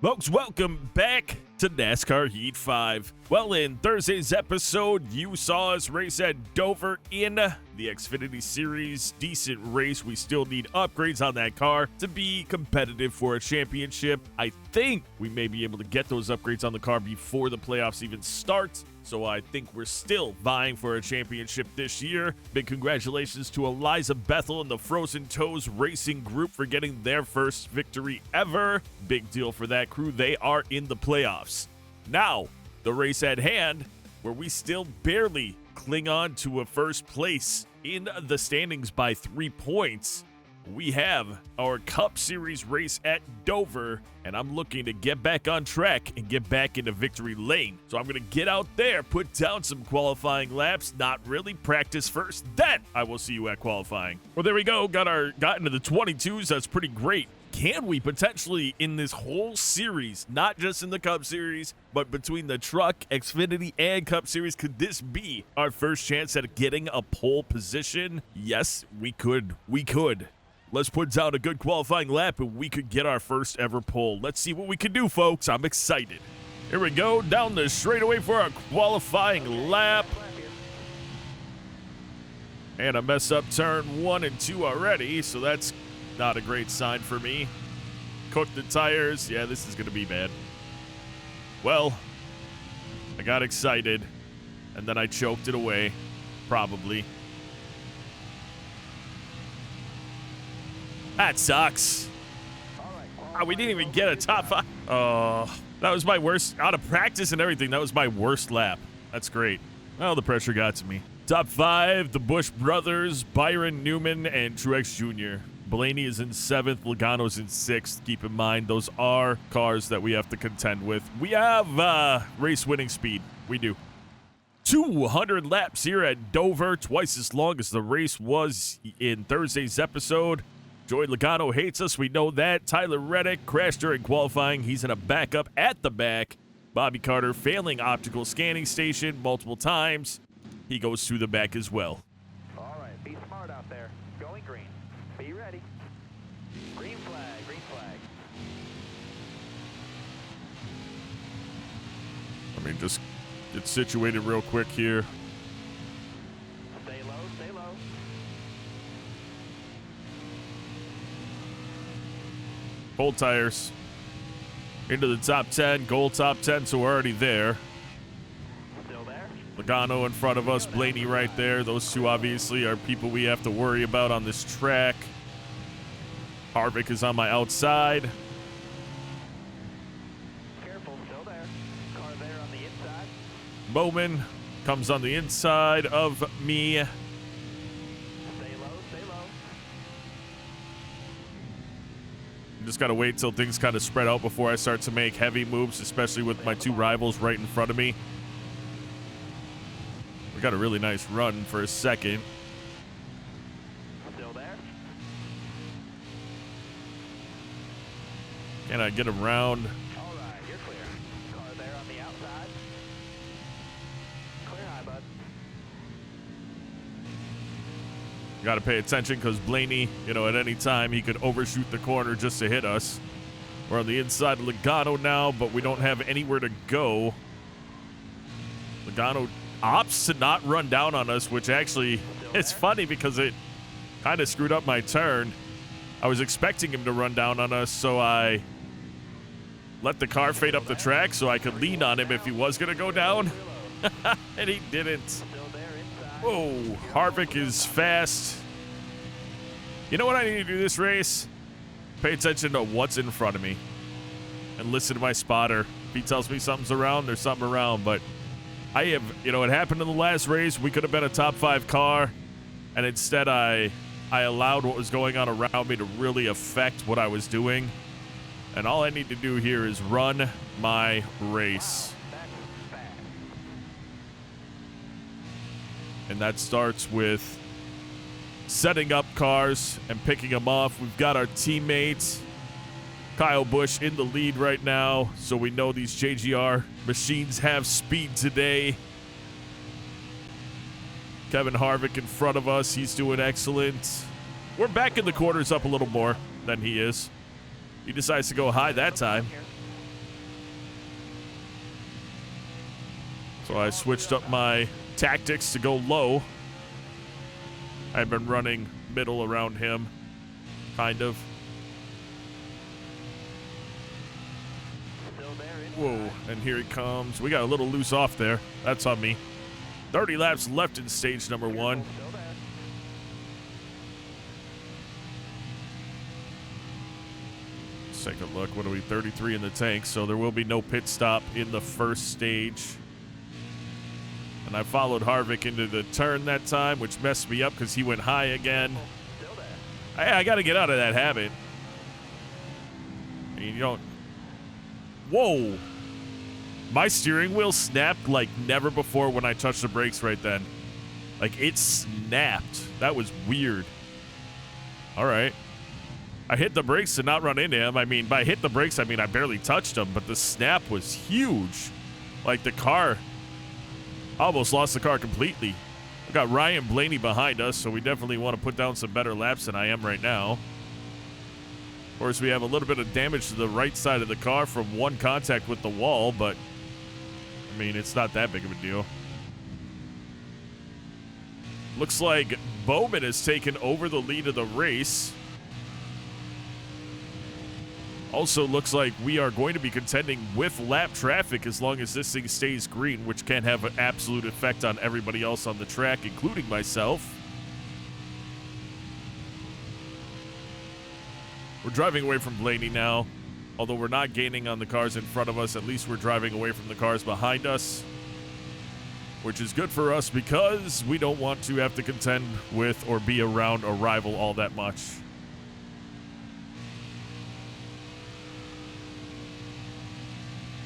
Folks, welcome back to NASCAR Heat 5. Well, in Thursday's episode, you saw us race at Dover in the Xfinity Series. Decent race. We still need upgrades on that car to be competitive for a championship. I think we may be able to get those upgrades on the car before the playoffs even start. So I think we're still vying for a championship this year. Big congratulations to Eliza Bethel and the Frozen Toes Racing Group for getting their first victory ever. Big deal for that crew. They are in the playoffs. Now, the race at hand, where we still barely cling on to a first place in the standings by 3 points. We have our Cup Series race at Dover, and I'm looking to get back on track and get back into victory lane. So I'm going to get out there, put down some qualifying laps, not really, practice first, then I will see you at qualifying. Well, there we go. Got into the 22s. That's pretty great. Can we potentially, in this whole series, not just in the Cup Series, but between the Truck, Xfinity, and Cup Series, could this be our first chance at getting a pole position? Yes, we could. We could. Let's put down a good qualifying lap and we could get our first ever pole. Let's see what we can do, folks. I'm excited. Here we go, down the straightaway for our qualifying lap. And I messed up turn 1 and 2 already, so that's not a great sign for me. Cooked the tires. Yeah, this is going to be bad. Well, I got excited, and then I choked it away, probably. That sucks. We didn't even get a top 5. That was my worst. Out of practice and everything, that was my worst lap. That's great. Well, the pressure got to me. Top 5, the Bush brothers, Byron Newman, and Truex Jr. Blaney is in 7th, Logano's in 6th. Keep in mind, those are cars that we have to contend with. We have race winning speed. We do. 200 laps here at Dover, twice as long as the race was in Thursday's episode. Joey Logano hates us, we know that. Tyler Reddick crashed during qualifying. He's in a backup at the back. Bobby Carter failing optical scanning station multiple times. He goes through the back as well. All right, be smart out there. Going green. Be ready. Green flag, green flag. I mean, just get situated real quick here. Stay low, stay low. Cold tires. Into the top 10, goal top 10, so we're already there. Still there? Logano in front of us, Blaney right there. Those two obviously are people we have to worry about on this track. Harvick is on my outside. Careful, still there. Car there on the inside. Bowman comes on the inside of me. Stay low, stay low. Just got to wait till things kind of spread out before I start to make heavy moves, especially with my two rivals right in front of me. We got a really nice run for a second. Still there? Can I get around? All right, you're clear. Car there on the outside. Clear high, bud. Got to pay attention because Blaney, at any time he could overshoot the corner just to hit us. We're on the inside of Logano now, but we don't have anywhere to go. Logano opts to not run down on us, which actually, it's funny because it kind of screwed up my turn. I was expecting him to run down on us, so I let the car fade up the track so I could lean on him if he was going to go down. And he didn't. Still there inside. Whoa, Harvick is fast. You know what I need to do this race? Pay attention to what's in front of me and listen to my spotter. If he tells me something's around, there's something around. But I have, it happened in the last race. We could have been a top 5 car, and instead I allowed what was going on around me to really affect what I was doing. And all I need to do here is run my race. That's fast. And that starts with setting up cars and picking them off. We've got our teammates, Kyle Busch, in the lead right now, so we know these JGR machines have speed today. Kevin Harvick in front of us. He's doing excellent. We're back in the quarters up a little more than he is. He decides to go high that time. So I switched up my tactics to go low. I've been running middle around him, kind of. Whoa, and here he comes. We got a little loose off there. That's on me. 30 laps left in stage number 1. Let's take a look. What are we? 33 in the tank, so there will be no pit stop in the first stage. And I followed Harvick into the turn that time, which messed me up because he went high again. I got to get out of that habit. I mean, you don't... Whoa! My steering wheel snapped like never before when I touched the brakes right then. Like, it snapped. That was weird. All right. I hit the brakes to not run into him. I mean, by hit the brakes, I mean I barely touched him, but the snap was huge. Like, the car... I almost lost the car completely. We got Ryan Blaney behind us, so we definitely want to put down some better laps than I am right now. Of course, we have a little bit of damage to the right side of the car from one contact with the wall, but, I mean, it's not that big of a deal. Looks like Bowman has taken over the lead of the race. Also looks like we are going to be contending with lap traffic as long as this thing stays green, which can have an absolute effect on everybody else on the track, including myself. We're driving away from Blaney now. Although we're not gaining on the cars in front of us, at least we're driving away from the cars behind us, which is good for us because we don't want to have to contend with or be around a rival all that much.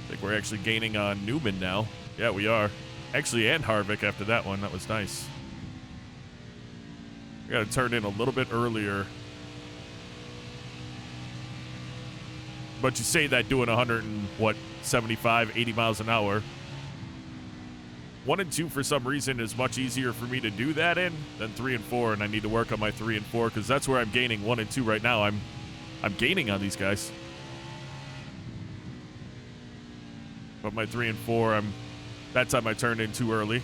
I think we're actually gaining on Newman now. Yeah, we are. Actually, and Harvick after that one. That was nice. We got to turn in a little bit earlier. But you say that doing 75, 80 miles an hour. 1 and 2 for some reason is much easier for me to do that in than 3 and 4, and I need to work on my 3 and 4 because that's where I'm gaining 1 and 2 right now. I'm gaining on these guys. But my 3 and 4, that time I turned in too early.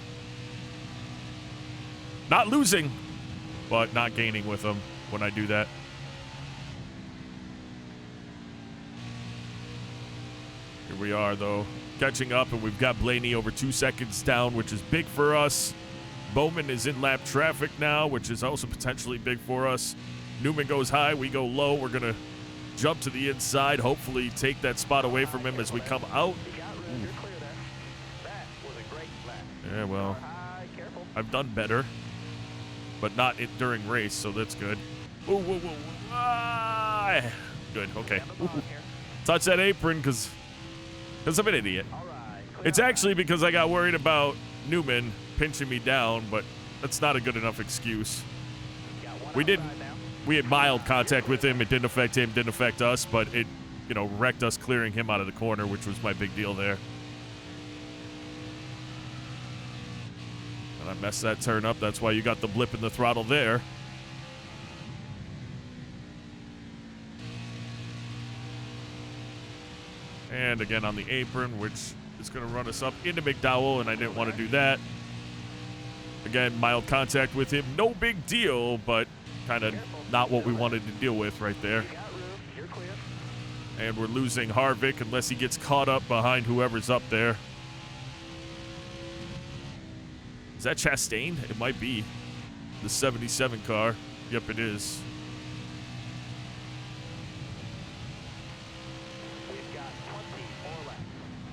Not losing, but not gaining with them when I do that. Here we are, though, catching up, and we've got Blaney over 2 seconds down, which is big for us. Bowman is in lap traffic now, which is also potentially big for us. Newman goes high, we go low. We're going to jump to the inside, hopefully take that spot away from him as we come out. Yeah, well, I've done better, but not during race, so that's good. Ooh, whoa, whoa. Ah, good, okay. Ooh. Touch that apron because I'm an idiot. It's actually because I got worried about Newman pinching me down, but that's not a good enough excuse. We had mild contact with him. It didn't affect him, didn't affect us, but it, wrecked us clearing him out of the corner, which was my big deal there. And I messed that turn up. That's why you got the blip in the throttle there. And again on the apron, which is going to run us up into McDowell, and I didn't want to do that. Again, mild contact with him. No big deal, but kind of not what we wanted to deal with right there. And we're losing Harvick unless he gets caught up behind whoever's up there. Is that Chastain? It might be. The 77 car. Yep, it is.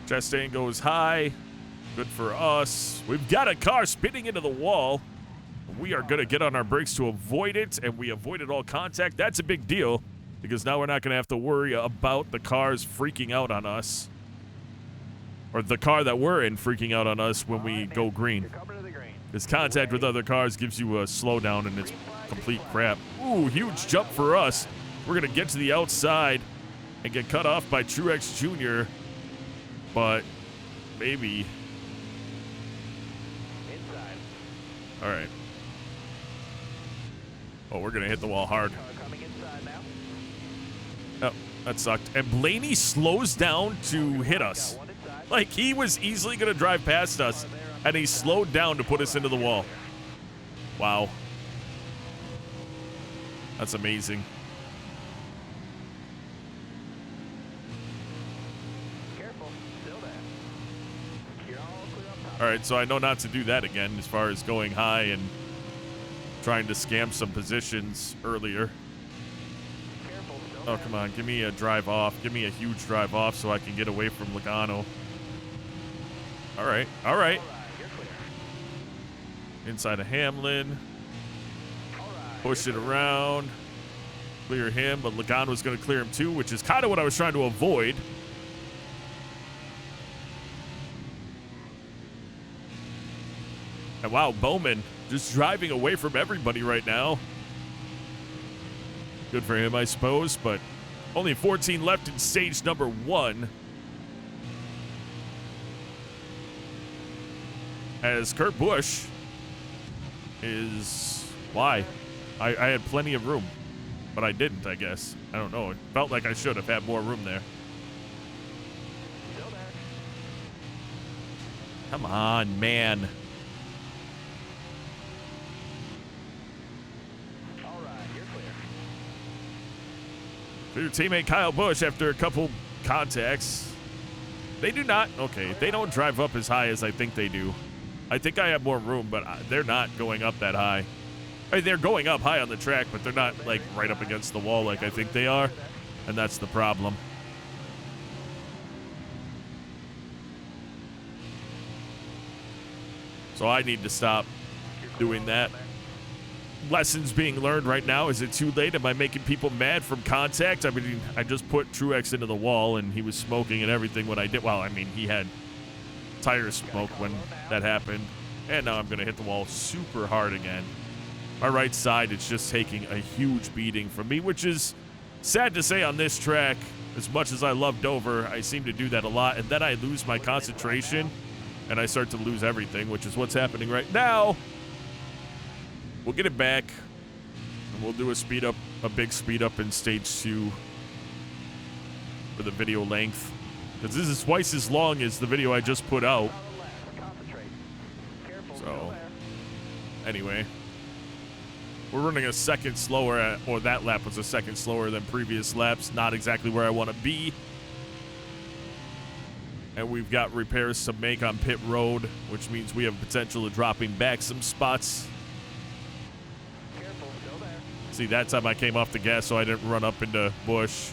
Chastain goes high. Good for us. We've got a car spinning into the wall. We are going to get on our brakes to avoid it, and we avoided all contact. That's a big deal because now we're not going to have to worry about the cars freaking out on us. Or the car that we're in freaking out on us when we go green. Because contact with other cars gives you a slowdown, and it's complete crap. Ooh, huge jump for us. We're going to get to the outside and get cut off by Truex Jr., but maybe. Inside. All right. Oh, we're going to hit the wall hard. Coming inside now. Oh, that sucked. And Blaney slows down to hit us. One inside. Like, he was easily going to drive past us, and he slowed down to put us into the wall. Wow. That's amazing. Careful, still there. You're all clear up top. All right, so I know not to do that again as far as going high and trying to scam some positions earlier. Careful, still Oh, there. come on. Give me a drive off. Give me a huge drive off so I can get away from Logano. All right. All right. All right, you're clear. Inside of Hamlin. All right. Push it around. Clear him, but Logano's going to clear him too, which is kind of what I was trying to avoid. And wow, Bowman just driving away from everybody right now. Good for him, I suppose, but only 14 left in stage number 1. As Kurt Busch is... Why? I had plenty of room, but I didn't, I guess. I don't know. It felt like I should have had more room there. Still there. Come on, man. All right, you're clear. Your teammate Kyle Busch after a couple contacts. They do not. Okay, they don't drive up as high as I think they do. I think I have more room, but they're not going up that high. I mean, they're going up high on the track, but they're not like right up against the wall like I think they are, and that's the problem. So I need to stop doing that. Lessons being learned right now. Is it too late? Am I making people mad from contact? I mean, I just put Truex into the wall, and he was smoking and everything when I did. Well, I mean, he had tire smoke when that happened. And now I'm going to hit the wall super hard again. My right side is just taking a huge beating from me, which is sad to say on this track. As much as I love Dover, I seem to do that a lot. And then I lose my concentration, and I start to lose everything, which is what's happening right now. We'll get it back, and we'll do a speed up, a big speed up in stage 2 for the video length. Because this is twice as long as the video I just put out. Concentrate. Careful, still So, there. anyway. We're running a second slower, or that lap was a second slower than previous laps. Not exactly where I want to be. And we've got repairs to make on pit road, which means we have potential of dropping back some spots. Careful, still there. See, that time I came off the gas so I didn't run up into Busch.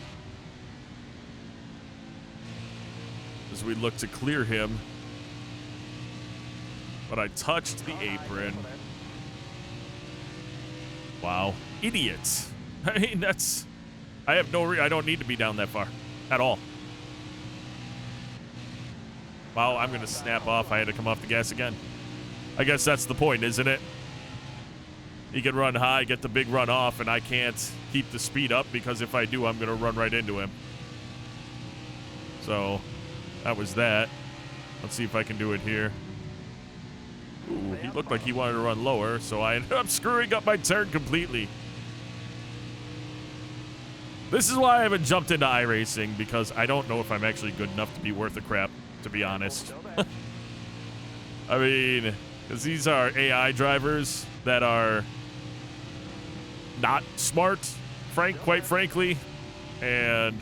As we look to clear him. But I touched the apron. Wow. Idiots. I mean, that's... I have no I don't need to be down that far. At all. Wow, I'm going to snap off. I had to come off the gas again. I guess that's the point, isn't it? He can run high, get the big run off, and I can't keep the speed up because if I do, I'm going to run right into him. So, that was that. Let's see if I can do it here. Ooh, he looked like he wanted to run lower, so I ended up screwing up my turn completely. This is why I haven't jumped into iRacing, because I don't know if I'm actually good enough to be worth a crap, to be honest. I mean, because these are AI drivers that are not smart, quite frankly, and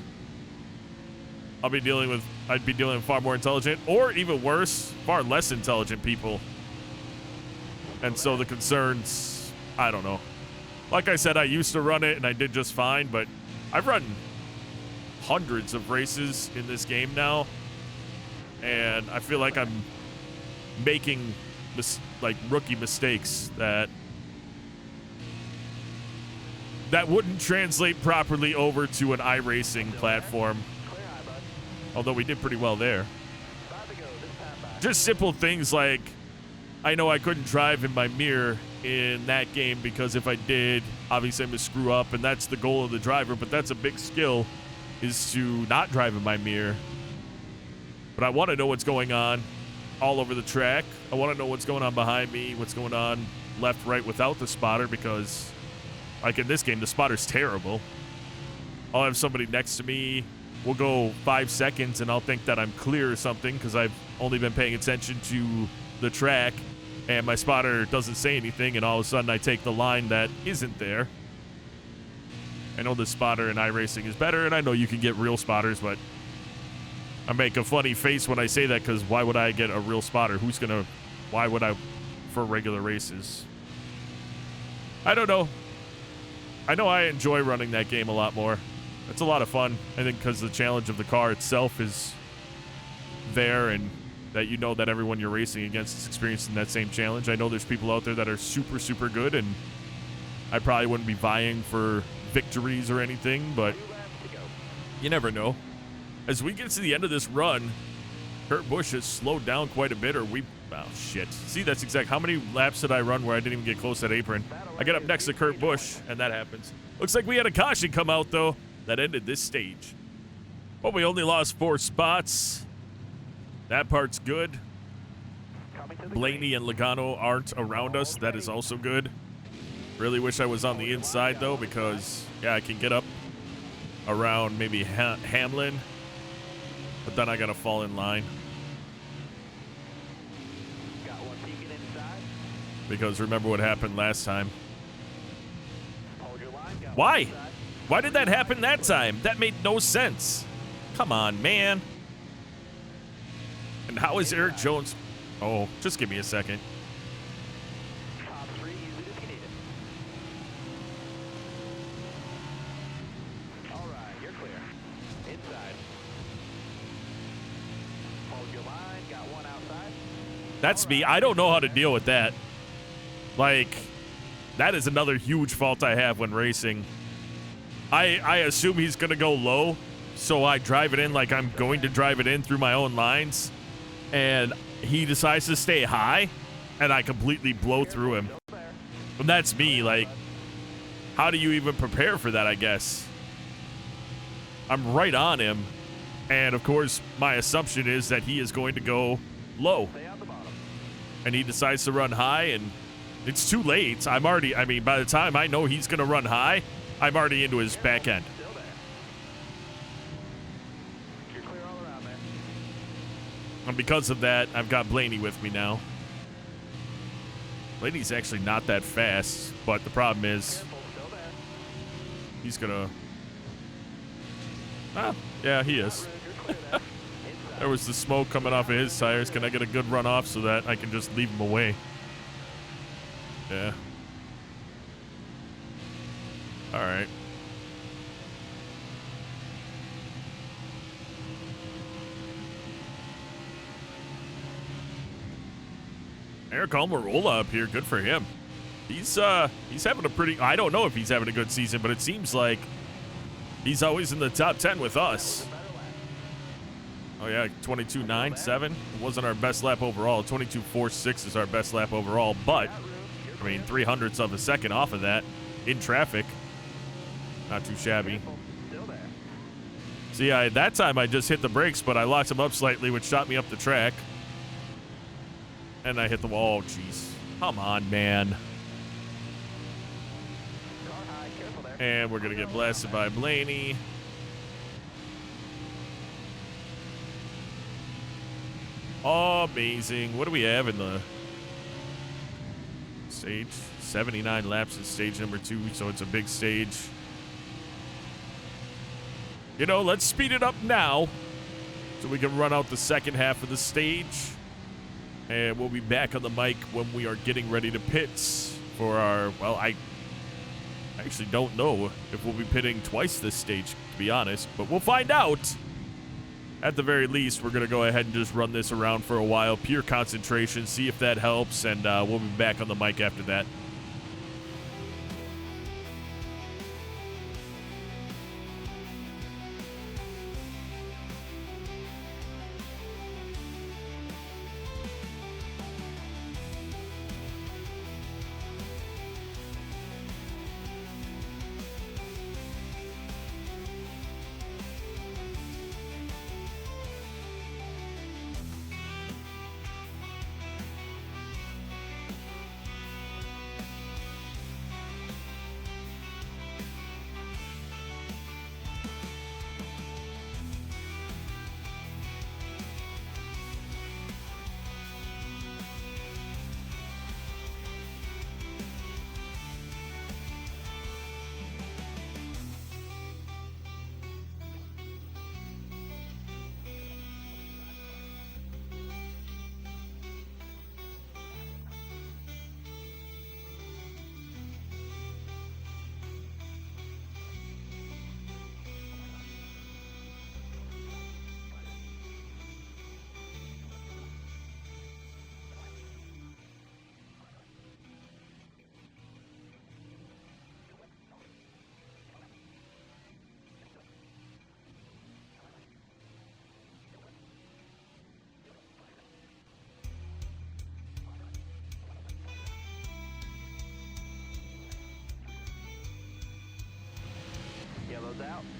I'd be dealing with far more intelligent, or even worse, far less intelligent people. And so the concerns, I don't know. Like I said, I used to run it and I did just fine, but I've run hundreds of races in this game now, and I feel like I'm making rookie mistakes that wouldn't translate properly over to an iRacing platform. Clear high, bud. Although we did pretty well there. About to go, this time back. Just simple things like, I know I couldn't drive in my mirror in that game because if I did, obviously I'm going to screw up, and that's the goal of the driver, but that's a big skill, is to not drive in my mirror. But I want to know what's going on all over the track. I want to know what's going on behind me, what's going on left, right, without the spotter, because, like in this game, the spotter's terrible. I'll have somebody next to me we'll go 5 seconds and I'll think that I'm clear or something because I've only been paying attention to the track and my spotter doesn't say anything, and all of a sudden I take the line that isn't there. I know the spotter in iRacing is better, and I know you can get real spotters, but I make a funny face when I say that because why would I get a real spotter? Why would I for regular races? I don't know. I know I enjoy running that game a lot more. It's a lot of fun. I think because the challenge of the car itself is there, and that you know that everyone you're racing against is experiencing that same challenge. I know there's people out there that are super, super good, and I probably wouldn't be vying for victories or anything, but you never know. As we get to the end of this run, Kurt Busch has slowed down quite a bit, oh, shit. See, that's exact. How many laps did I run where I didn't even get close to that apron? I get up next to Kurt Busch, and that happens. Looks like we had a caution come out, though. That ended this stage. But we only lost 4 spots. That part's good. Blaney and Logano aren't around us. That is also good. Really wish I was on the inside, though, because, yeah, I can get up around maybe Hamlin. But then I got to fall in line. Because remember what happened last time. Why? Why did that happen that time? That made no sense. Come on, man. And how is Eric Jones? Oh, just give me a second. That's me. I don't know how to deal with that. Like, that is another huge fault I have when racing. I assume he's going to go low, so I drive it in like I'm going to drive it in through my own lines, and he decides to stay high, and I completely blow through him. And that's me. Like, how do you even prepare for that, I guess? I'm right on him, and of course, my assumption is that he is going to go low. And he decides to run high, and it's too late. I mean, by the time I know he's going to run high, I'm already into his back end. And because of that, I've got Blaney with me now. Blaney's actually not that fast, but the problem is he's going to... yeah, he is. There was the smoke coming off of his tires. Can I get a good run off so that I can just leave him away? Yeah. All right. Eric Almirola up here. Good for him. He's having a pretty... I don't know if he's having a good season, but it seems like he's always in the top 10 with us. Oh, yeah, 22.97. It wasn't our best lap overall. 22.46 is our best lap overall, but, I mean, 300ths of a second off of that in traffic. Not too shabby. See, that time I just hit the brakes, but I locked him up slightly, which shot me up the track. And I hit the wall. Oh, jeez. Come on, man. And we're going to get blasted by Blaney. Amazing. What do we have in the stage? 79 laps in stage number 2, so it's a big stage. You know, let's speed it up now so we can run out the second half of the stage. And we'll be back on the mic when we are getting ready to pit for our... Well, I actually don't know if we'll be pitting twice this stage, to be honest. But we'll find out. At the very least, we're going to go ahead and just run this around for a while. Pure concentration, see if that helps, and we'll be back on the mic after that.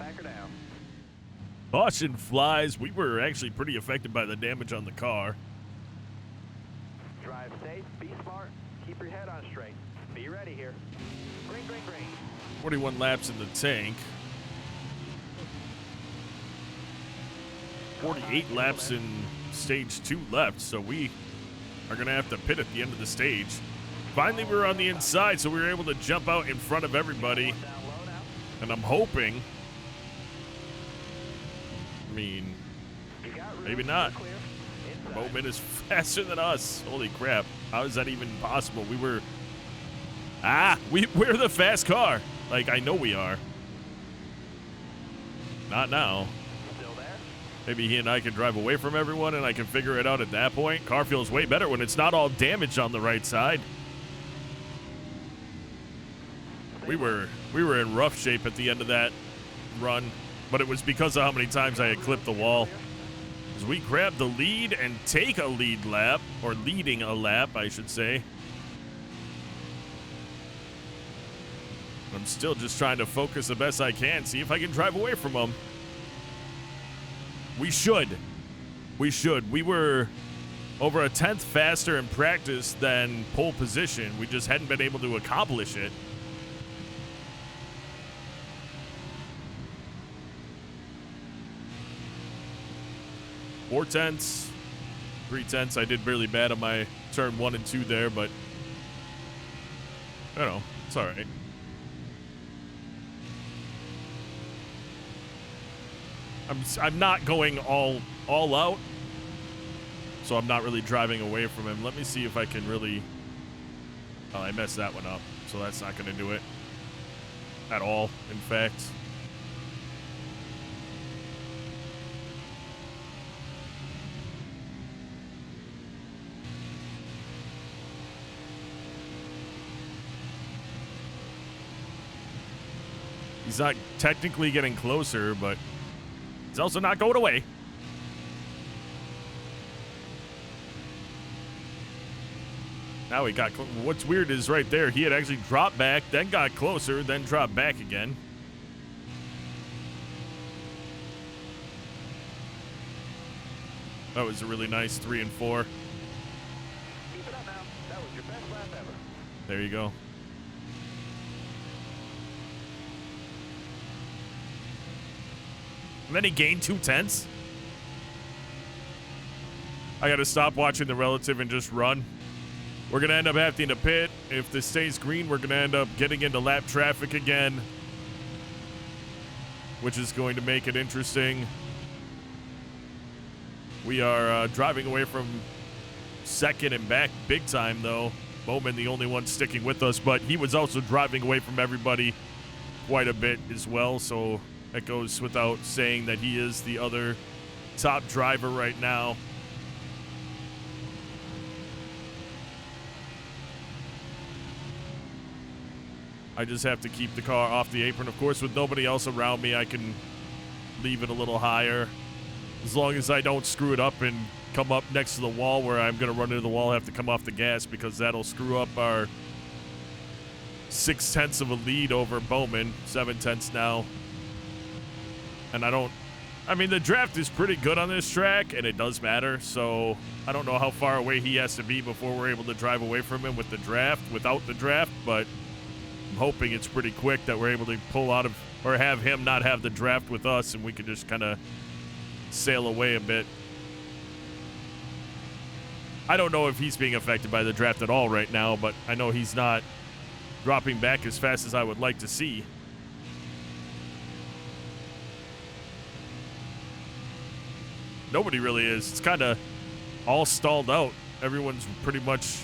back her down. Caution flies. We were actually pretty affected by the damage on the car. Drive safe, be smart, keep your head on straight. Be ready here. Green, green, green. 41 laps in the tank. 48 laps in stage 2 left, so we are going to have to pit at the end of the stage. Finally, we were on the inside, so we were able to jump out in front of everybody. Down low now. And I'm hoping, I mean, You got room, maybe not. clear. Inside. Bowman is faster than us. Holy crap. How is that even possible? We're the fast car. Like, I know we are. Not now. Still there? Maybe he and I can drive away from everyone and I can figure it out at that point. Car feels way better when it's not all damaged on the right side. We were in rough shape at the end of that run, but it was because of how many times I had clipped the wall. As we grab the lead and take a lead lap, or leading a lap, I should say. I'm still just trying to focus the best I can, see if I can drive away from them. We should. We should. We were over a 10th faster in practice than pole position. We just hadn't been able to accomplish it. Four tenths, 3 tenths. I did really bad on my turn 1 and 2 there, but I don't know. It's all right. I'm not going all out, so I'm not really driving away from him. Let me see if I can really. Oh, I messed that one up, so that's not going to do it at all. In fact. He's not technically getting closer, but he's also not going away. Now he got what's weird is right there, he had actually dropped back, then got closer, then dropped back again. That was a really nice 3 and 4. Keep it up now. That was your best lap ever. There you go. And then he gained 2 tenths. I gotta stop watching the relative and just run. We're gonna end up having to pit. If this stays green, we're gonna end up getting into lap traffic again, which is going to make it interesting. We are driving away from second and back big time, though. Bowman, the only one sticking with us, but he was also driving away from everybody quite a bit as well, so that goes without saying that he is the other top driver right now. I just have to keep the car off the apron. Of course, with nobody else around me, I can leave it a little higher. As long as I don't screw it up and come up next to the wall where I'm going to run into the wall, I have to come off the gas because that'll screw up our 6 tenths of a lead over Bowman. 7 tenths now. And I mean, the draft is pretty good on this track, and it does matter, so I don't know how far away he has to be before we're able to drive away from him with the draft, without the draft, but I'm hoping it's pretty quick that we're able to pull out of, or have him not have the draft with us, and we can just kind of sail away a bit. I don't know if he's being affected by the draft at all right now, but I know he's not dropping back as fast as I would like to see. Nobody really is. It's kind of all stalled out. Everyone's pretty much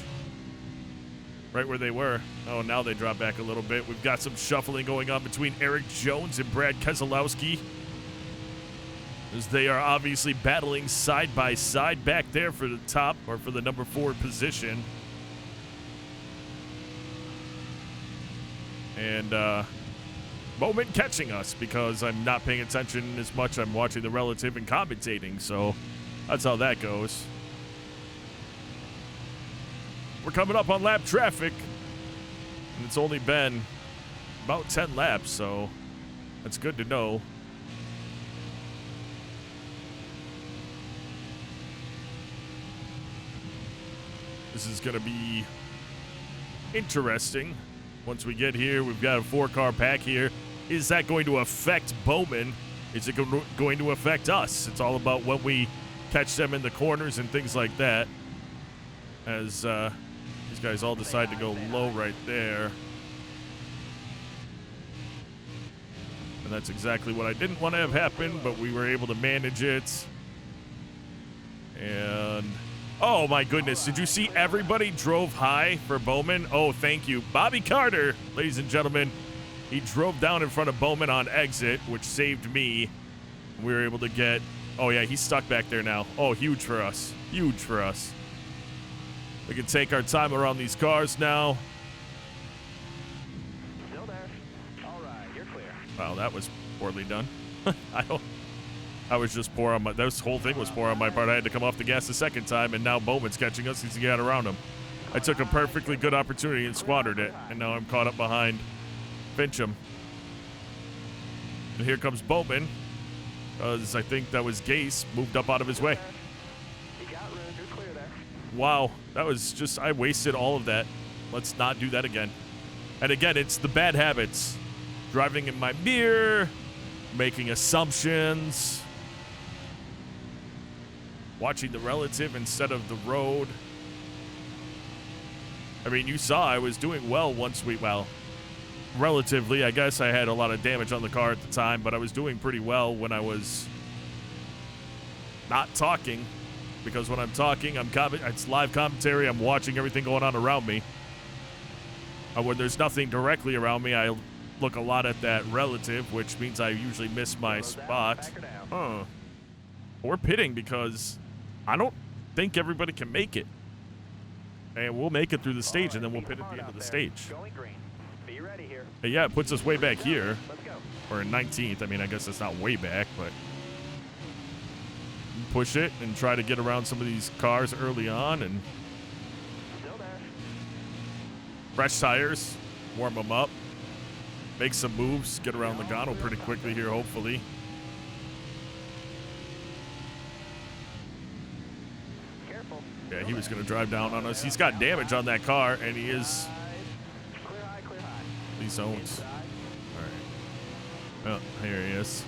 right where they were. Oh, now they drop back a little bit. We've got some shuffling going on between Eric Jones and Brad Keselowski, as they are obviously battling side by side back there for the top, or for the number 4 position. And Bowman catching us because I'm not paying attention as much. I'm watching the relative and commentating, so that's how that goes. We're coming up on lap traffic, and it's only been about 10 laps, so that's good to know. This is going to be interesting. Once we get here, we've got a 4-car pack here. Is that going to affect Bowman? Is it going to affect us? It's all about when we catch them in the corners and things like that. As these guys all decide to go low right there. And that's exactly what I didn't want to have happen, but we were able to manage it. And oh my goodness, did you see everybody drove high for Bowman? Oh, thank you. Bobby Carter, ladies and gentlemen. He drove down in front of Bowman on exit, which saved me. We were able to get, oh yeah, he's stuck back there now. Oh, huge for us. Huge for us. We can take our time around these cars now. Still there. All right, you're clear. Wow, that was poorly done. I was just poor on my, this whole thing was poor on my part. I had to come off the gas the second time, and now Bowman's catching us. He's to get around him. I took a perfectly good opportunity and squandered it, and now I'm caught up behind Fincham. And here comes Bowman, because I think that was Gase moved up out of his way. You got room. You're clear there. Wow, that was just, I wasted all of that. Let's not do that again. And again, it's the bad habits. Driving in my mirror, making assumptions, watching the relative instead of the road. I mean, you saw I was doing well once we, well, relatively. I guess I had a lot of damage on the car at the time, but I was doing pretty well when I was not talking. Because when I'm talking, it's live commentary. I'm watching everything going on around me. When there's nothing directly around me, I look a lot at that relative, which means I usually miss my spot. Huh. We're pitting because I don't think everybody can make it. And we'll make it through the stage, and then we'll pit at the end of the stage. Going green. Be ready here. But yeah, it puts us way back here. Let's go. Or in 19th. I mean, I guess that's not way back, but push it and try to get around some of these cars early on and Still there. fresh tires, warm them up, make some moves, get around Logano pretty quickly here, hopefully. Careful. Yeah, he was going to drive down on us. He's got damage on that car, and he is. Clear high, clear high. These zones. All right. Oh, here he is.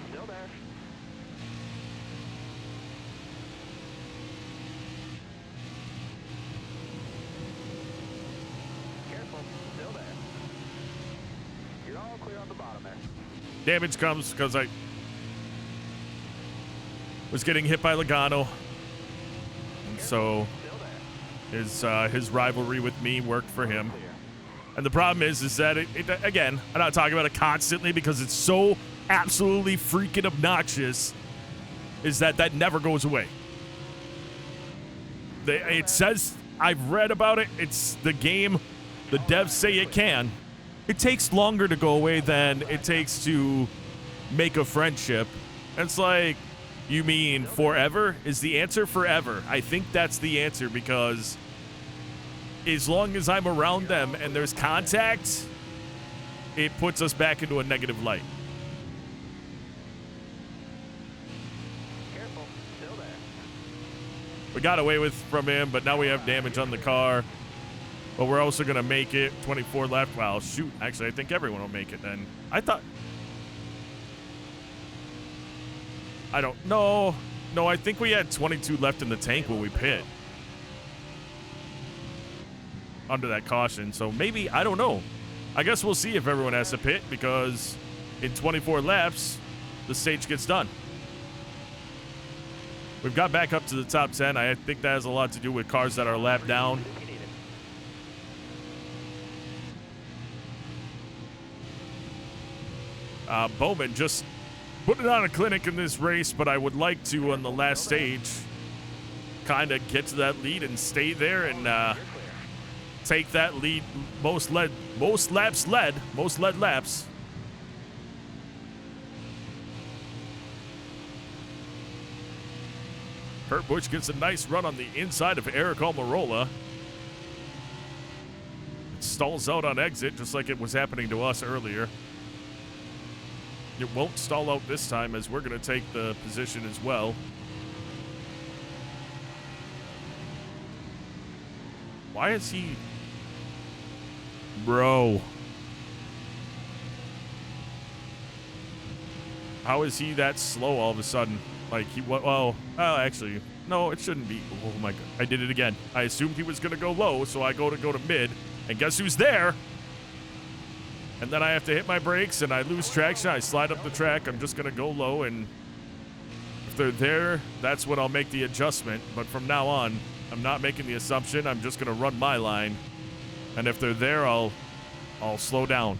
Still there. Careful. Still there. You're all clear on the bottom there. Damage comes because I was getting hit by Logano. And so Still there. his rivalry with me worked for him. And the problem is that, again, I'm not talking about it constantly because it's so absolutely freaking obnoxious, is that never goes away. It says, I've read about it, it's the game, the devs say it can. It takes longer to go away than it takes to make a friendship. And it's like, you mean forever? Is the answer forever? I think that's the answer because as long as I'm around them and there's contact, it puts us back into a negative light. Careful. Still there. We got away from him, but now we have damage on the car. But we're also going to make it. 24 left. Well, shoot. Actually, I think everyone will make it then. I thought. I don't know. No, I think we had 22 left in the tank when we pit. Under that caution. So maybe, I don't know. I guess we'll see if everyone has to pit because in 24 laps, the stage gets done. We've got back up to the top 10. I think that has a lot to do with cars that are lapped down. Bowman just putting on a clinic in this race, but I would like to, on the last stage, kind of get to that lead and stay there and take that lead. Most lead laps. Kurt Busch gets a nice run on the inside of Eric Almirola. It stalls out on exit, just like it was happening to us earlier. It won't stall out this time as we're going to take the position as well. Why is he... Bro. How is he that slow all of a sudden? Like, he... Well, actually, no, it shouldn't be. Oh, my God. I did it again. I assumed he was going to go low, so I go to mid. And guess who's there? And then I have to hit my brakes, and I lose traction. I slide up the track. I'm just going to go low, and if they're there, that's when I'll make the adjustment. But from now on, I'm not making the assumption. I'm just going to run my line. And if they're there, I'll slow down.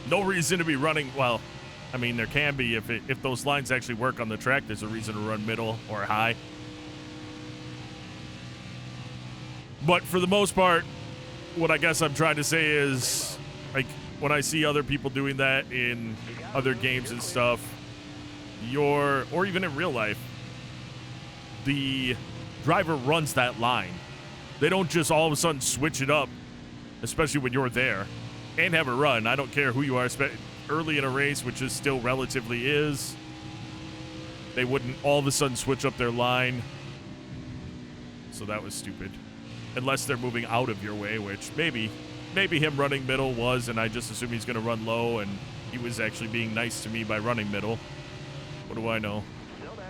No reason to be running, well, I mean, there can be if those lines actually work on the track, there's a reason to run middle or high. But for the most part, what I guess I'm trying to say is, like, when I see other people doing that in other games and stuff, or even in real life, the driver runs that line. They don't just all of a sudden switch it up, especially when you're there, and have a run. I don't care who you are, early in a race, which is still relatively is. They wouldn't all of a sudden switch up their line. So that was stupid. Unless they're moving out of your way, which maybe him running middle was, and I just assume he's going to run low, and he was actually being nice to me by running middle. What do I know? Still there.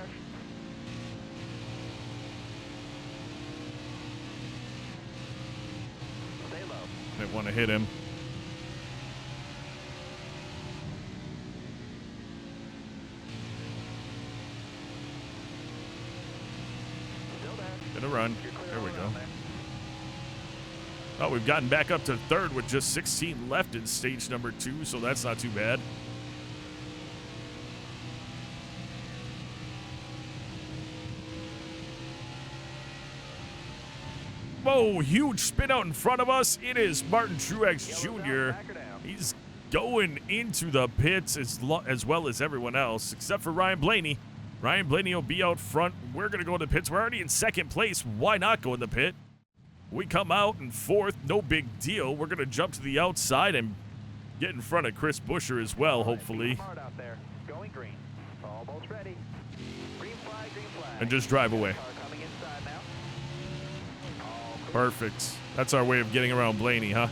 Stay low. Didn't want to hit him. Still there. Gonna run. You're clear There we on go. out there. Oh, we've gotten back up to third with just 16 left in stage number 2, so that's not too bad. Whoa, huge spin out in front of us. It is Martin Truex Jr. He's going into the pits as well as everyone else, except for Ryan Blaney. Ryan Blaney will be out front. We're going to go in the pits. We're already in second place. Why not go in the pit? We come out in fourth. No big deal. We're going to jump to the outside and get in front of Chris Buescher as well, hopefully. Smart out there. Going green. Almost ready. Green flag, green flag. And just drive away. Car coming inside now. All clear. Perfect. That's our way of getting around Blaney, huh?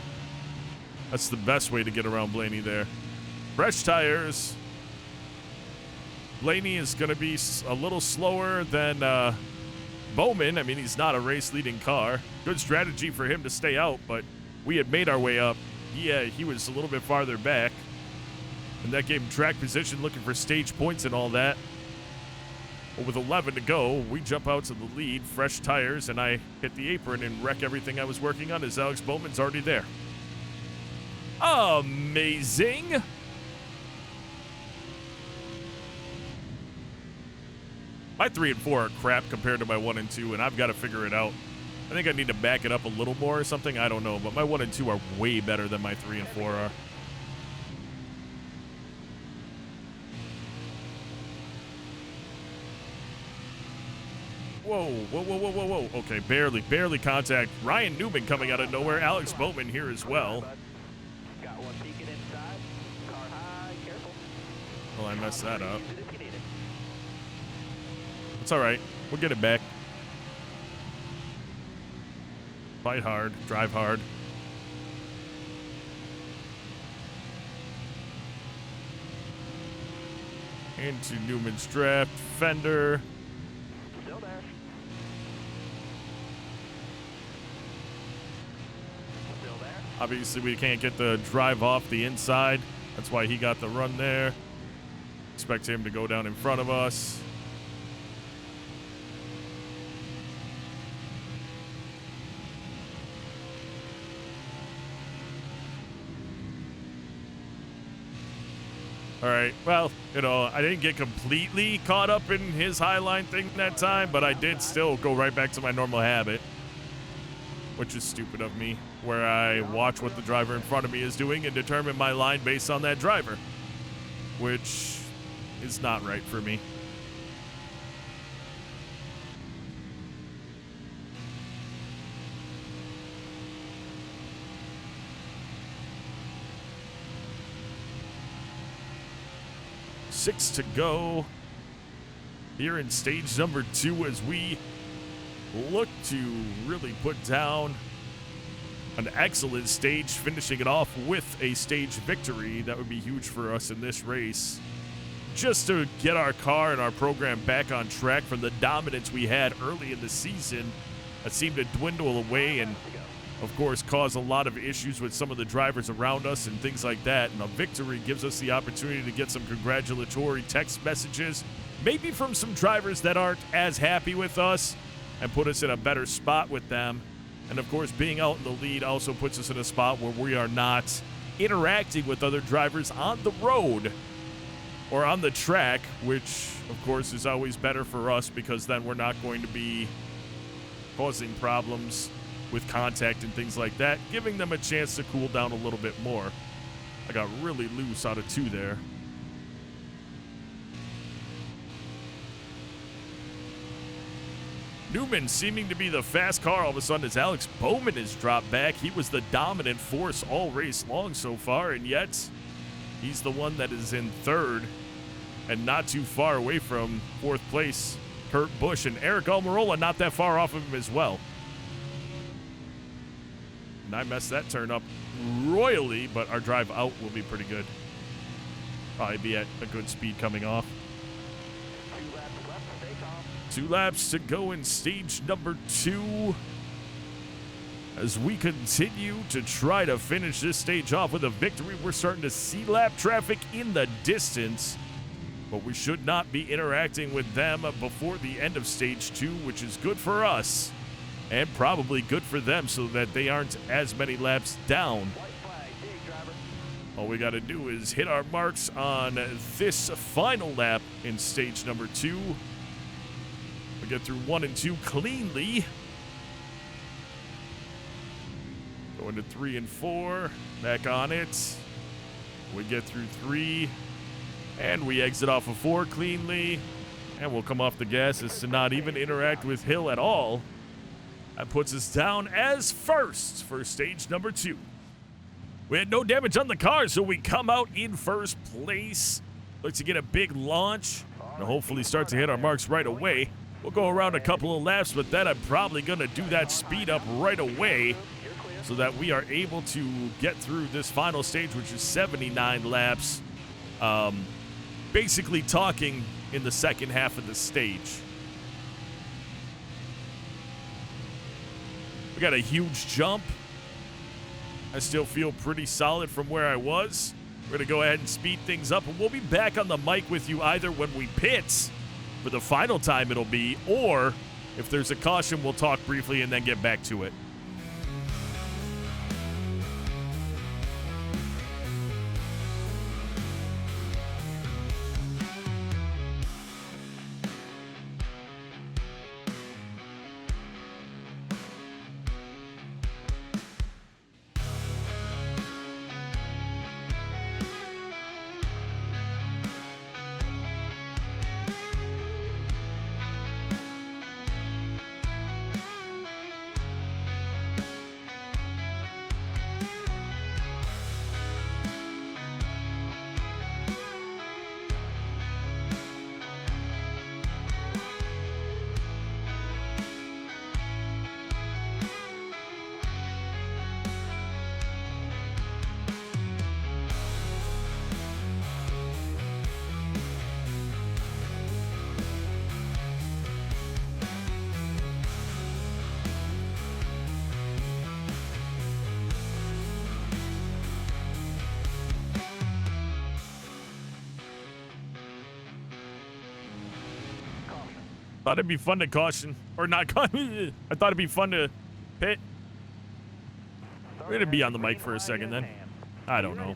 That's the best way to get around Blaney there. Fresh tires. Blaney is going to be a little slower than Bowman. I mean, he's not a race-leading car. Good strategy for him to stay out, but we had made our way up. Yeah, he was a little bit farther back, and that gave him track position, looking for stage points and all that. But with 11 to go, we jump out to the lead, fresh tires, and I hit the apron and wreck everything I was working on as Alex Bowman's already there. Amazing! My 3 and 4 are crap compared to my 1 and 2, and I've got to figure it out. I think I need to back it up a little more or something. I don't know, but my 1 and 2 are way better than my 3 and 4 are. Whoa, whoa, whoa, whoa, whoa, whoa. Okay, barely contact. Ryan Newman coming out of nowhere. Alex Bowman here as well. Got one peeking inside. Car high, careful. Well, I messed that up. Use it if you need it. It's all right. We'll get it back. Fight hard. Drive hard. Into Newman's draft. Fender. Still there. Still there. Obviously, we can't get the drive off the inside. That's why he got the run there. Expect him to go down in front of us. All right, well, you know, I didn't get completely caught up in his highline thing that time, but I did still go right back to my normal habit, which is stupid of me, where I watch what the driver in front of me is doing and determine my line based on that driver, which is not right for me. 6 to go here in stage number 2 as we look to really put down an excellent stage, finishing it off with a stage victory. That would be huge for us in this race. Just to get our car and our program back on track from the dominance we had early in the season that seemed to dwindle away and, of course, cause a lot of issues with some of the drivers around us and things like that. And a victory gives us the opportunity to get some congratulatory text messages, maybe from some drivers that aren't as happy with us, and put us in a better spot with them. And, of course, being out in the lead also puts us in a spot where we are not interacting with other drivers on the road or on the track, which, of course, is always better for us because then we're not going to be causing problems with contact and things like that, giving them a chance to cool down a little bit more. I got really loose out of 2 there. Newman seeming to be the fast car all of a sudden as Alex Bowman has dropped back. He was the dominant force all race long so far, and yet he's the one that is in 3rd and not too far away from 4th place. Kurt Busch and Eric Almirola not that far off of him as well. And I messed that turn up royally, but our drive out will be pretty good. Probably be at a good speed coming off. 2 laps to go in stage number 2 as we continue to try to finish this stage off with a victory. We're starting to see lap traffic in the distance, but we should not be interacting with them before the end of stage 2, which is good for us and probably good for them so that they aren't as many laps down. All we got to do is hit our marks on this final lap in stage number 2. We get through 1 and 2 cleanly. Going to 3 and 4. Back on it. We get through 3. And we exit off of 4 cleanly. And we'll come off the gas as to not even interact with Hill at all. That puts us down as first for stage number 2. We had no damage on the car, so we come out in first place. Look to get a big launch and hopefully start to hit our marks right away. We'll go around a couple of laps, but then I'm probably going to do that speed up right away so that we are able to get through this final stage, which is 79 laps. Basically talking in the second half of the stage. We got a huge jump. I still feel pretty solid from where I was. We're going to go ahead and speed things up, and we'll be back on the mic with you either when we pit for the final time it'll be, or if there's a caution, we'll talk briefly and then get back to it. Thought it'd be fun to caution, or not caution. I thought it'd be fun to pit. We're gonna be on the mic for a second then. I don't know.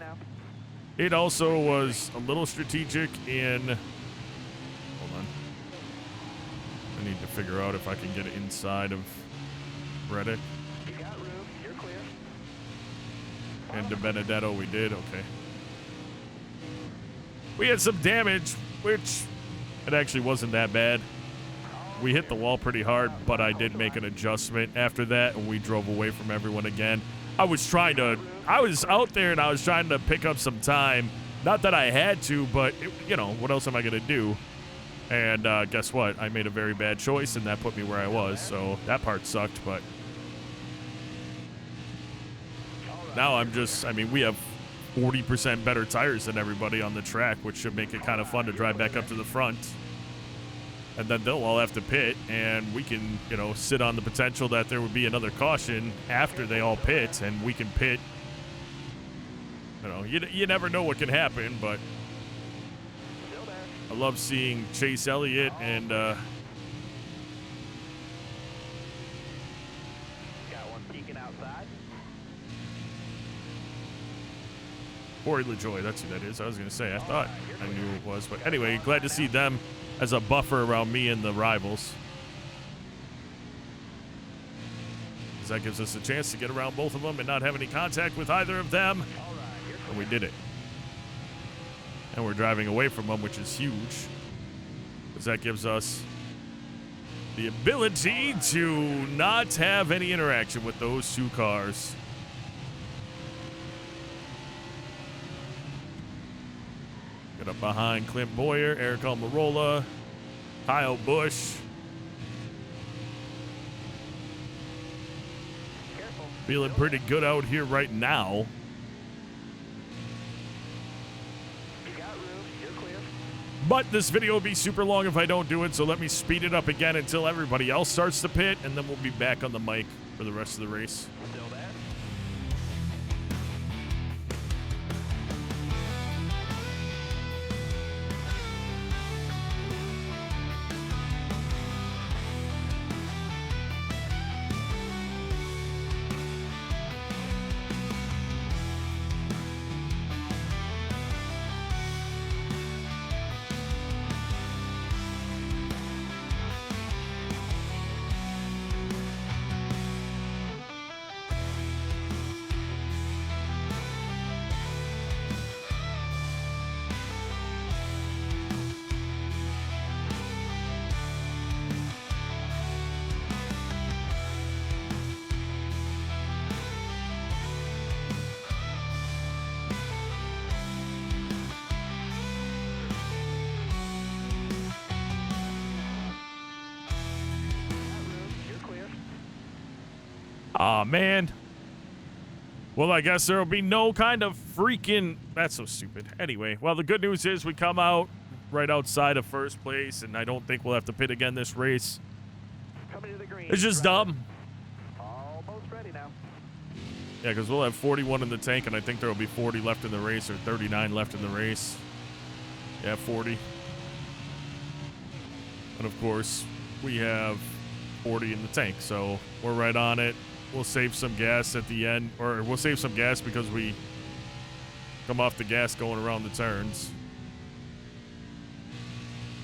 It also was a little strategic in, hold on. I need to figure out if I can get inside of Reddick. You got room, you're clear. And De Benedetto we did, okay. We had some damage, which it actually wasn't that bad. We hit the wall pretty hard, but I did make an adjustment after that, and we drove away from everyone again. I was out there, and I was trying to pick up some time Not that I had to, but, you know, what else am I going to do? And guess what? I made a very bad choice, and that put me where I was. So that part sucked, but now I'm just, I mean, we have 40% better tires than everybody on the track, which should make it kind of fun to drive back up to the front. And then they'll all have to pit, and we can, you know, sit on the potential that there would be another caution after they all pit, and we can pit. You know, you never know what can happen, but I love seeing Chase Elliott and Got one peeking outside. Corey LaJoy, that's who that is. I was going to say, I thought I knew who it was. But anyway, glad to see them as a buffer around me and the rivals. Because that gives us a chance to get around both of them and not have any contact with either of them. And we did it. And we're driving away from them, which is huge. Because that gives us the ability to not have any interaction with those two cars. Get up behind Clint Boyer, Eric Almirola, Kyle Busch. Careful. Feeling pretty good out here right now. You got room. You're clear. But this video will be super long if I don't do it, so let me speed it up again until everybody else starts to pit, and then we'll be back on the mic for the rest of the race. Still there? Aw, man. Well, I guess there will be no kind of freaking... That's so stupid. Anyway, well, the good news is we come out right outside of first place, and I don't think we'll have to pit again this race. Coming to the green. It's just dumb. Almost ready now. Yeah, because we'll have 41 in the tank, and I think there will be 40 left in the race, or 39 left in the race. Yeah, 40. And, of course, we have 40 in the tank, so we're right on it. We'll save some gas at the end, or we'll save some gas because we come off the gas going around the turns.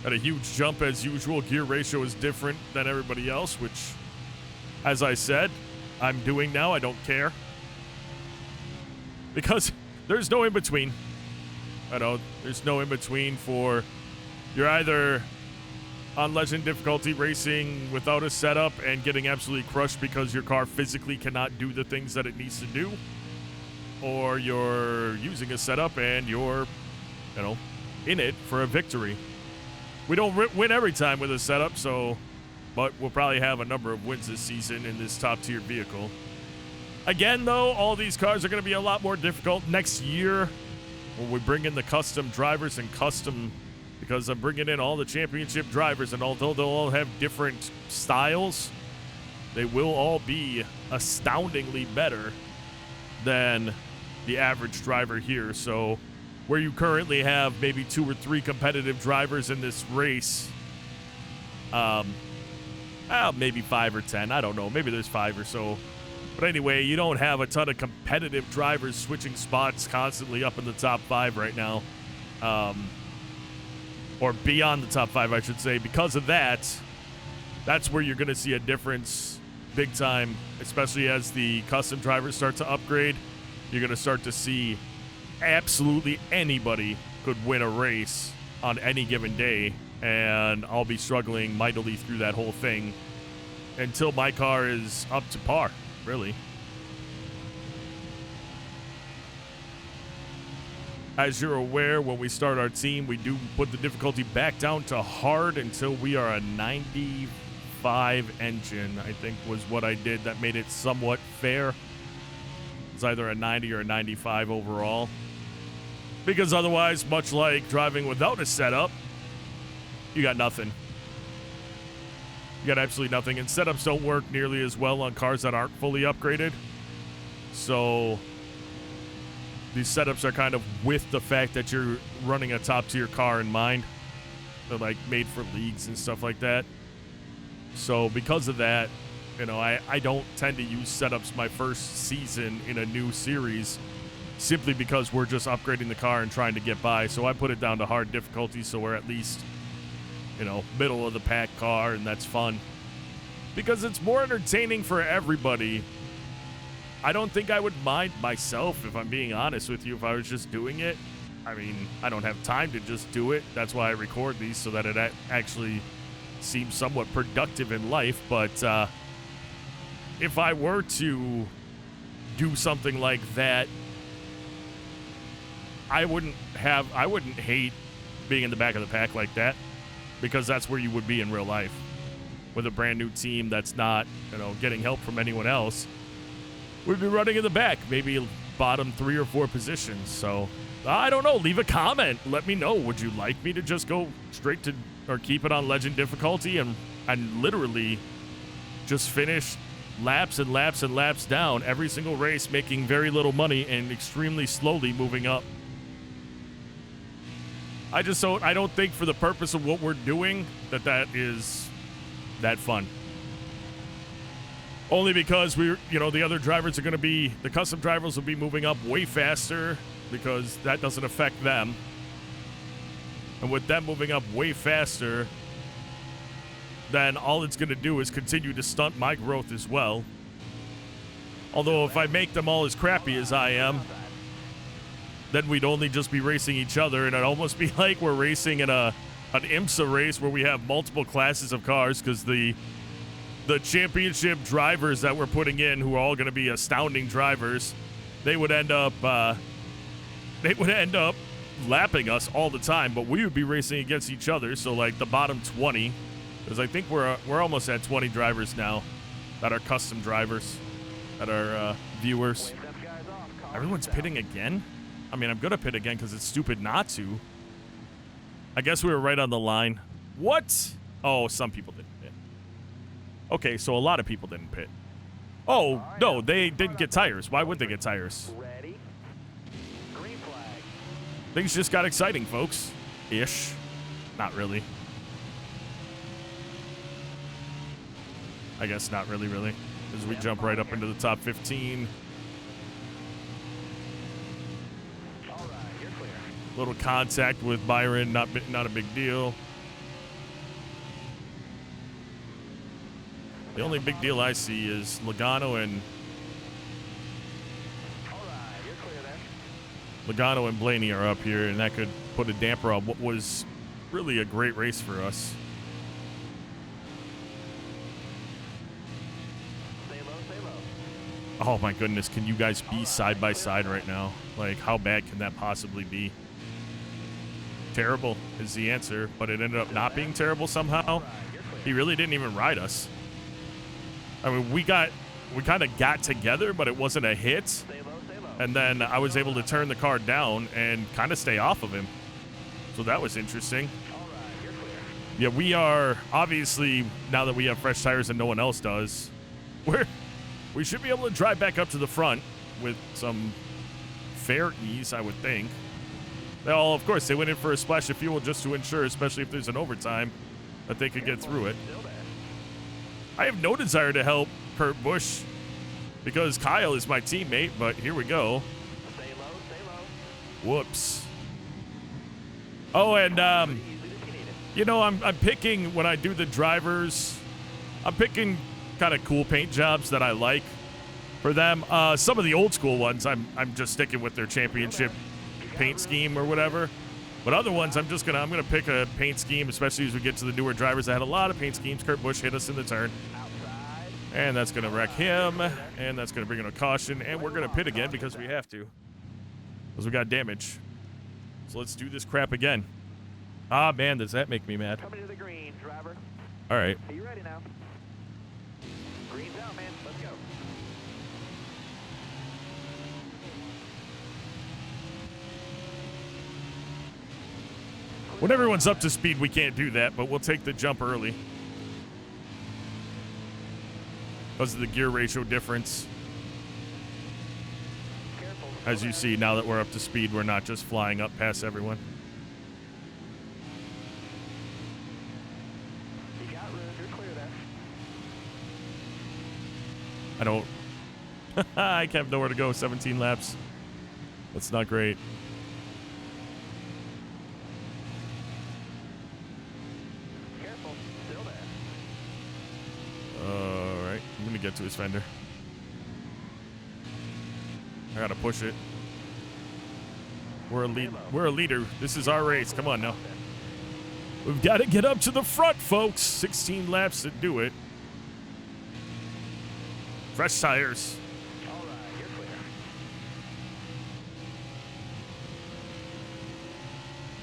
At a huge jump as usual. Gear ratio is different than everybody else, which, as I said, I'm doing now. I don't care. Because there's no in-between. I know, there's no in-between for... You're either on Legend difficulty racing without a setup and getting absolutely crushed because your car physically cannot do the things that it needs to do, or you're using a setup and you're, you know, in it for a victory. We don't win every time with a setup, so, but we'll probably have a number of wins this season in this top-tier vehicle. Again, though, all these cars are going to be a lot more difficult next year when we bring in the custom drivers and custom... Because I'm bringing in all the championship drivers, and although they'll all have different styles, they will all be astoundingly better than the average driver here. So where you currently have maybe 2 or 3 competitive drivers in this race, maybe 5 or 10, I don't know, maybe there's 5 or so. But anyway, you don't have a ton of competitive drivers switching spots constantly up in the top 5 right now. Or beyond the top 5, I should say. Because of that, that's where you're going to see a difference big time, especially as the custom drivers start to upgrade. You're going to start to see absolutely anybody could win a race on any given day, and I'll be struggling mightily through that whole thing until my car is up to par, really. As you're aware, when we start our team, we do put the difficulty back down to hard until we are a 95 engine, I think was what I did. That made it somewhat fair. It's either a 90 or a 95 overall. Because otherwise, much like driving without a setup, you got nothing. You got absolutely nothing. And setups don't work nearly as well on cars that aren't fully upgraded. So these setups are kind of with the fact that you're running a top-tier car in mind. They're like made for leagues and stuff like that. So because of that, you know, I don't tend to use setups my first season in a new series simply because we're just upgrading the car and trying to get by. So I put it down to hard difficulty so we're at least, you know, middle of the pack car, and that's fun. Because it's more entertaining for everybody. I don't think I would mind myself, if I'm being honest with you, if I was just doing it. I mean, I don't have time to just do it. That's why I record these, so that it actually seems somewhat productive in life. But if I were to do something like that, I wouldn't hate being in the back of the pack like that, because that's where you would be in real life with a brand new team that's not, you know, getting help from anyone else. We'd be running in the back, maybe bottom 3 or 4 positions. So I don't know. Leave a comment. Let me know. Would you like me to just go straight to, or keep it on legend difficulty and literally just finish laps and laps and laps down every single race, making very little money and extremely slowly moving up? I don't think for the purpose of what we're doing that is that fun. Only because the other drivers are going to be, the custom drivers will be moving up way faster because that doesn't affect them. And with them moving up way faster, then all it's going to do is continue to stunt my growth as well. Although if I make them all as crappy as I am, then we'd only just be racing each other, and it'd almost be like we're racing in an IMSA race where we have multiple classes of cars, because the championship drivers that we're putting in, who are all going to be astounding drivers, they would end up lapping us all the time, but we would be racing against each other. So like the bottom 20, because I think we're almost at 20 drivers now that are custom drivers, that are viewers. Everyone's pitting again? I mean, I'm going to pit again because it's stupid not to. I guess we were right on the line. What? Oh, some people didn't pit. Okay, so a lot of people didn't pit. Oh, no, they didn't get tires. Why would they get tires? Things just got exciting, folks. Ish. Not really. I guess not really, as we jump right up into the top 15. Little contact with Byron, not a big deal. The only big deal I see is Logano and Blaney are up here, and that could put a damper on what was really a great race for us. Stay low. Oh my goodness, can you guys be side by side right now? Like, how bad can that possibly be? Terrible is the answer, but it ended up not being terrible somehow. He really didn't even ride us. I mean, we kind of got together, but it wasn't a hit. And then I was able to turn the car down and kind of stay off of him. So that was interesting. Yeah, we are obviously, now that we have fresh tires and no one else does, we should be able to drive back up to the front with some fair ease, I would think. Well, of course, they went in for a splash of fuel just to ensure, especially if there's an overtime, that they could get through it. I have no desire to help Kurt Busch because Kyle is my teammate, but here we go. Stay low. Whoops. Oh, and, I'm picking, when I do the drivers, I'm picking kind of cool paint jobs that I like for them. Some of the old school ones, I'm just sticking with their championship paint scheme or whatever. But other ones, I'm gonna pick a paint scheme, especially as we get to the newer drivers that had a lot of paint schemes. Kurt Busch hit us in the turn, and that's gonna wreck him, and that's gonna bring in a caution, and we're gonna pit again because we have to, because we got damage. So let's do this crap again. Ah, man, does that make me mad? Coming to the green, driver. All right. Are you ready now? Green's out, man. Let's go. When everyone's up to speed, we can't do that, but we'll take the jump early. Because of the gear ratio difference. Careful. As you see, now that we're up to speed, we're not just flying up past everyone. You got room. You're clear there. I don't... I have nowhere to go. 17 laps. That's not great. Careful. Still there. Alright, I'm gonna get to his fender. I gotta push it. We're a leader. This is our race. Come on now. We've got to get up to the front, folks. 16 laps to do it. Fresh tires. All right. You're clear.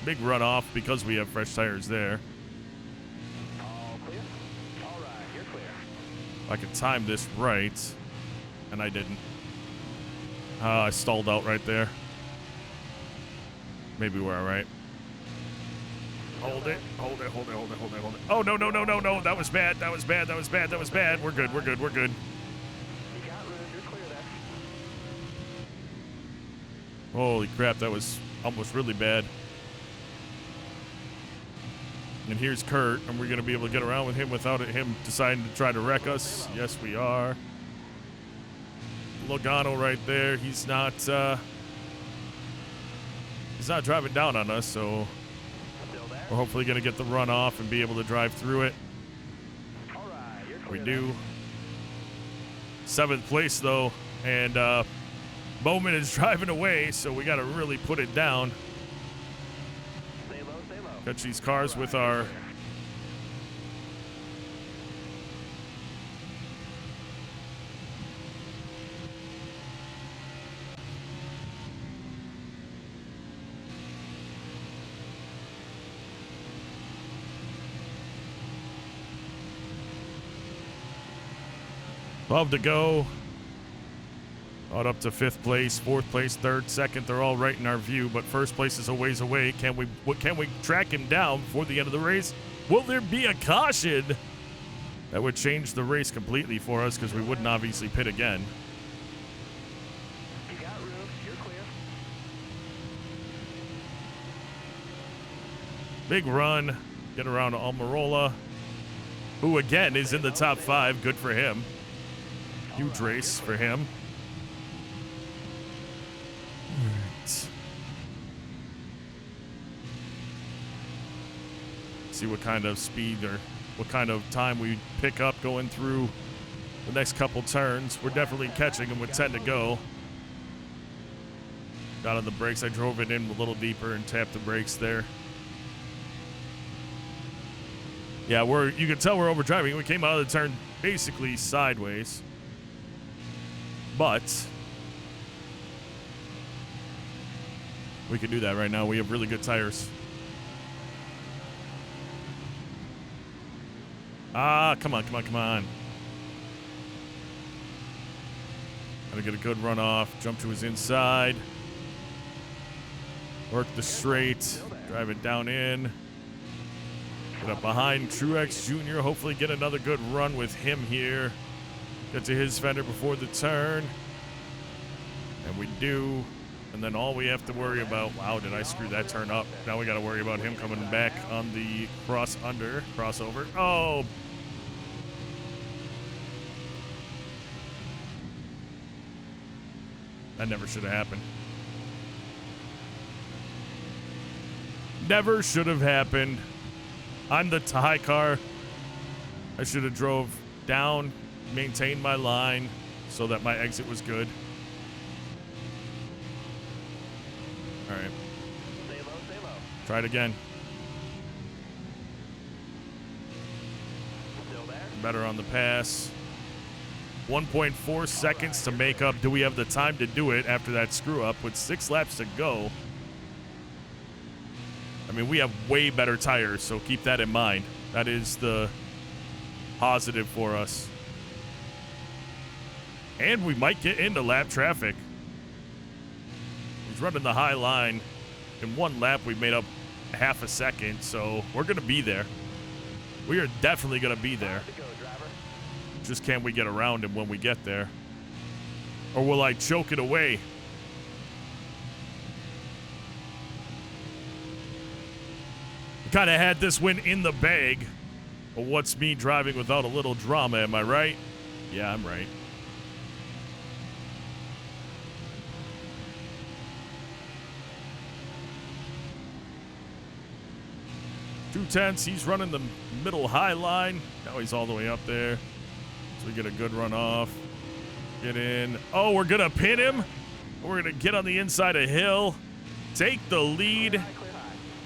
Big runoff because we have fresh tires there. All clear. All right. You're clear. If I could time this right. And I didn't. I stalled out right there. Maybe we're all right. Hold it. Hold it. Hold it. Hold it. Hold it. Hold it. Oh, no, no, no, no, no. That was bad. That was bad. That was bad. That was bad. We're good. We're good. We're good. You got room. You're clear there. Holy crap. That was almost really bad. And here's Kurt. And we're going to be able to get around with him without him deciding to try to wreck us. Yes, we are. Logano right there. He's not driving down on us, so Still there. we're hopefully going to get the run off and be able to drive through it. All right. You're We clear. do. 7th place, though, and Bowman is driving away, so we got to really put it down. Stay low. Stay low. Catch these cars with our... Love to go. Out up to 5th place, 4th place, 3rd, 2nd. They're all right in our view, but 1st place is a ways away. Can we track him down before the end of the race? Will there be a caution? That would change the race completely for us because we wouldn't obviously pit again. You got room. You're clear. Big run. Get around to Almirola, who again is in the top 5. Good for him. Huge race for him. Alright. See what kind of speed or what kind of time we pick up going through the next couple turns. We're definitely catching them with 10 to go. Got on the brakes. I drove it in a little deeper and tapped the brakes there. Yeah, you can tell we're overdriving. We came out of the turn basically sideways. But we can do that right now. We have really good tires. Ah, come on, come on, come on. Gotta get a good run off. Jump to his inside. Work the straight. Drive it down in. Get up behind Truex Jr. Hopefully get another good run with him here. Get to his fender before the turn. And we do. And then all we have to worry about... Wow, did I screw that turn up? Now we got to worry about him coming back on the crossover. Oh! That never should have happened. Never should have happened. I'm the high car. I should have drove down, maintained my line so that my exit was good. All right. Stay low. Stay low. Try it again. Still there. Better on the pass. 1.4 seconds to make up. Do we have the time to do it after that screw up with 6 laps to go? mean, we have way better tires, so keep that in mind. That is the positive for us. And we might get into lap traffic. He's running the high line. In one lap, we made up half a second, so we're going to be there. We are definitely going to be there. Just can't we get around him when we get there? Or will I choke it away? Kind of had this win in the bag. But what's me driving without a little drama, am I right? Yeah, I'm right. .210, he's running the middle high line. Now he's all the way up there. So we get a good run off. Get in. Oh, we're going to pin him. We're going to get on the inside of Hill. Take the lead.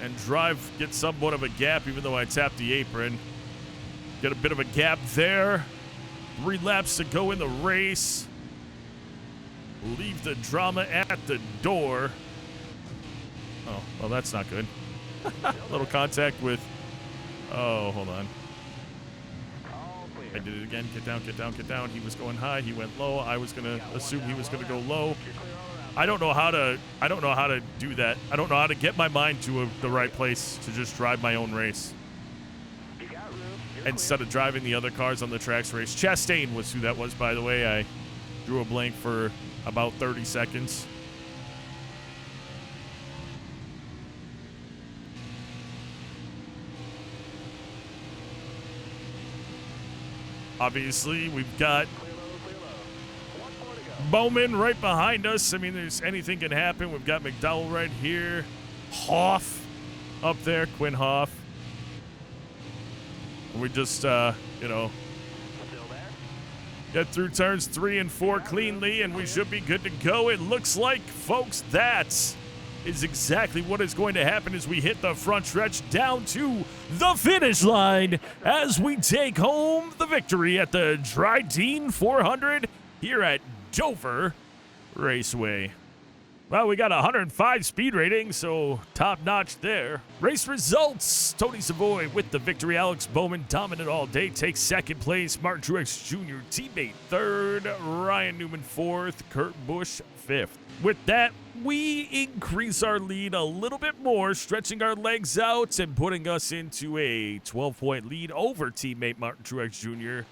And drive, get somewhat of a gap, even though I tapped the apron. Get a bit of a gap there. 3 laps to go in the race. Leave the drama at the door. Oh, well, that's not good. Little contact with... Oh, hold on. I did it again. Get down, get down, get down. He was going high. He went low. I was going to assume he was going to go low. I don't know how to do that. I don't know how to get my mind to the right place to just drive my own race. Instead of driving the other cars on the tracks race. Chastain was who that was, by the way. I drew a blank for about 30 seconds. Obviously, we've got Bowman right behind us. I mean, anything can happen. We've got McDowell right here. Hoff up there, Quinn Hoff. We just, get through turns 3 and 4 cleanly, and we should be good to go. It looks like, folks, that is exactly what is going to happen as we hit the front stretch down to the finish line as we take home the victory at the Dryden 400 here at Dover Raceway. Well, we got a 105 speed rating, so top notch there. Race results: Tony Savoy with the victory. Alex Bowman dominant all day, takes second place. Martin Truex Jr. teammate third. Ryan Newman fourth. Kurt Busch fifth. With that, we increase our lead a little bit more, stretching our legs out and putting us into a 12-point lead over teammate Martin Truex Jr.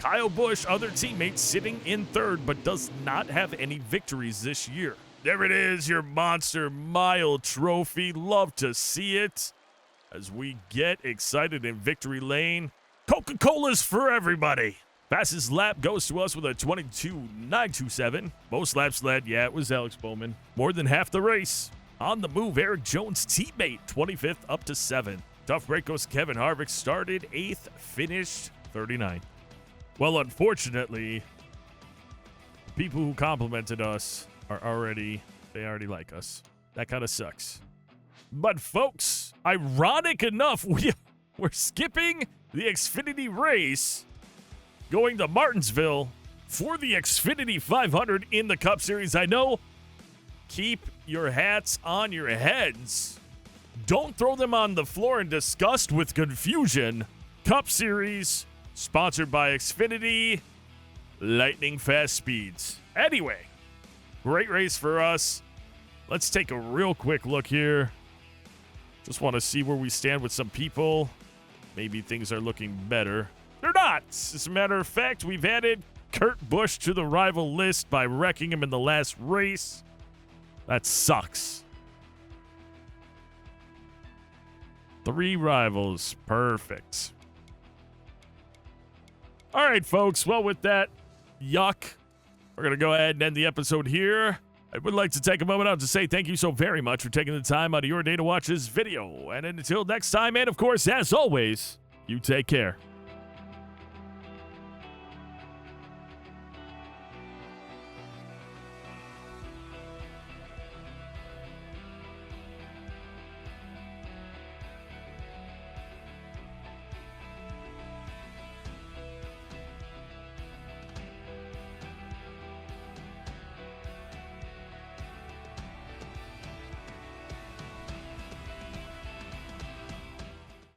Kyle Busch, other teammate, sitting in third, but does not have any victories this year. There it is, your Monster Mile trophy. Love to see it as we get excited in victory lane. Coca-Cola's for everybody. Fastest lap goes to us with a 22.927. Most laps led, yeah, it was Alex Bowman. More than half the race. On the move, Eric Jones' teammate, 25th up to 7th. Tough break goes to Kevin Harvick, started 8th, finished 39. Well, unfortunately, the people who complimented us are already like us. That kind of sucks. But folks, ironic enough, we're skipping the Xfinity race, going to Martinsville for the Xfinity 500 in the Cup Series. I know, keep your hats on your heads. Don't throw them on the floor in disgust with confusion. Cup Series, sponsored by Xfinity, lightning fast speeds. Anyway, great race for us. Let's take a real quick look here. Just want to see where we stand with some people. Maybe things are looking better. They're not. As a matter of fact, we've added Kurt Busch to the rival list by wrecking him in the last race. That sucks. 3 rivals. Perfect. All right, folks. Well, with that, yuck, we're going to go ahead and end the episode here. I would like to take a moment out to say thank you so very much for taking the time out of your day to watch this video. And until next time, and of course, as always, you take care.